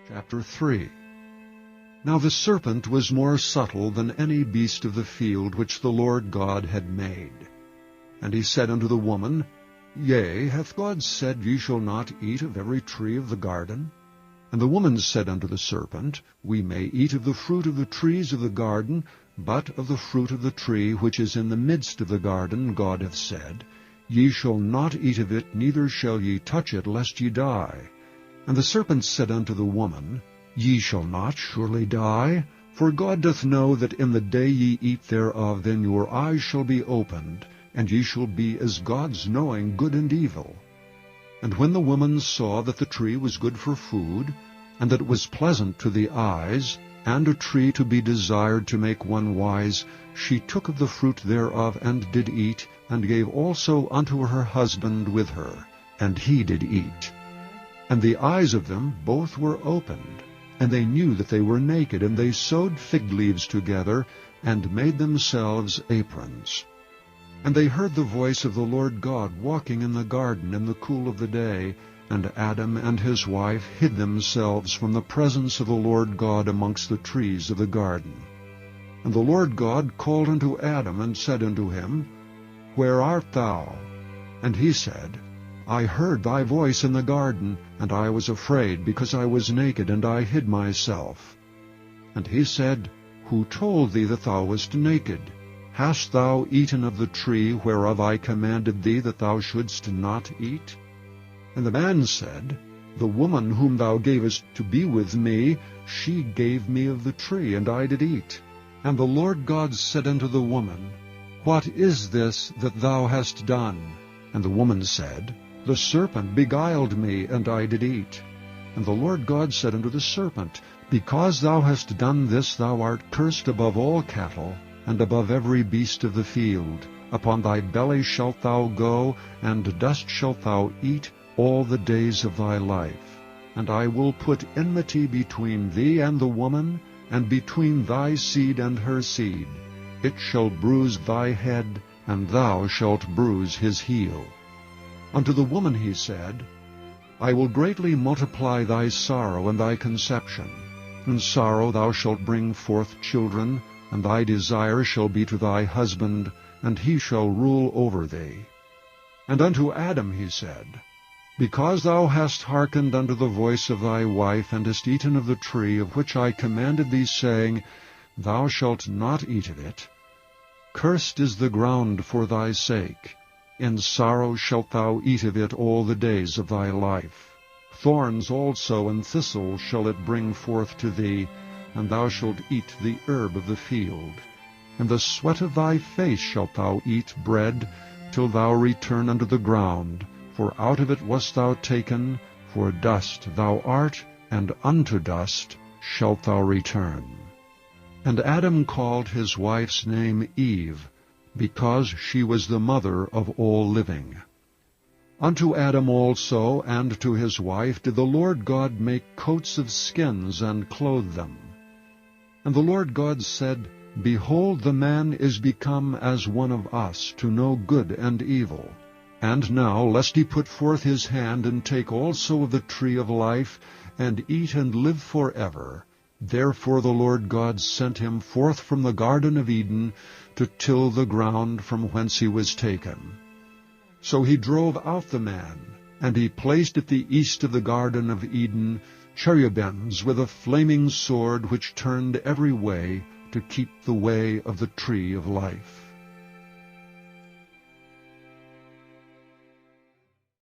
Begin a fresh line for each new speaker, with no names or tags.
Chapter 3. Now the serpent was more subtle than any beast of the field which the Lord God had made. And he said unto the woman, Yea, hath God said, Ye shall not eat of every tree of the garden? And the woman said unto the serpent, We may eat of the fruit of the trees of the garden, but of the fruit of the tree which is in the midst of the garden God hath said, Ye shall not eat of it, neither shall ye touch it, lest ye die. And the serpent said unto the woman, Ye shall not surely die, for God doth know that in the day ye eat thereof, then your eyes shall be opened, and ye shall be as gods, knowing good and evil. And when the woman saw that the tree was good for food, and that it was pleasant to the eyes, and a tree to be desired to make one wise, she took of the fruit thereof, and did eat, and gave also unto her husband with her, and he did eat. And the eyes of them both were opened, and they knew that they were naked, and they sewed fig leaves together, and made themselves aprons. And they heard the voice of the Lord God walking in the garden in the cool of the day, and Adam and his wife hid themselves from the presence of the Lord God amongst the trees of the garden. And the Lord God called unto Adam, and said unto him, Where art thou? And he said, I heard thy voice in the garden, and I was afraid, because I was naked, and I hid myself. And he said, Who told thee that thou wast naked? Hast thou eaten of the tree whereof I commanded thee that thou shouldst not eat? And the man said, The woman whom thou gavest to be with me, she gave me of the tree, and I did eat. And the Lord God said unto the woman, What is this that thou hast done? And the woman said, The serpent beguiled me, and I did eat. And the Lord God said unto the serpent, Because thou hast done this, thou art cursed above all cattle, and above every beast of the field. Upon thy belly shalt thou go, and dust shalt thou eat all the days of thy life. And I will put enmity between thee and the woman, and between thy seed and her seed. It shall bruise thy head, and thou shalt bruise his heel. Unto the woman he said, I will greatly multiply thy sorrow and thy conception. In sorrow thou shalt bring forth children, and thy desire shall be to thy husband, and he shall rule over thee. And unto Adam he said, Because thou hast hearkened unto the voice of thy wife, and hast eaten of the tree of which I commanded thee, saying, Thou shalt not eat of it, cursed is the ground for thy sake. In sorrow shalt thou eat of it all the days of thy life. Thorns also and thistles shall it bring forth to thee, and thou shalt eat the herb of the field. In the sweat of thy face shalt thou eat bread, till thou return unto the ground, for out of it wast thou taken, for dust thou art, and unto dust shalt thou return. And Adam called his wife's name Eve, because she was the mother of all living. Unto Adam also and to his wife did the Lord God make coats of skins, and clothe them. And the Lord God said, Behold, the man is become as one of us, to know good and evil. And now, lest he put forth his hand, and take also of the tree of life, and eat and live forever. Therefore the Lord God sent him forth from the Garden of Eden, to till the ground from whence he was taken. So he drove out the man, and he placed at the east of the Garden of Eden cherubims with a flaming sword, which turned every way, to keep the way of the tree of life.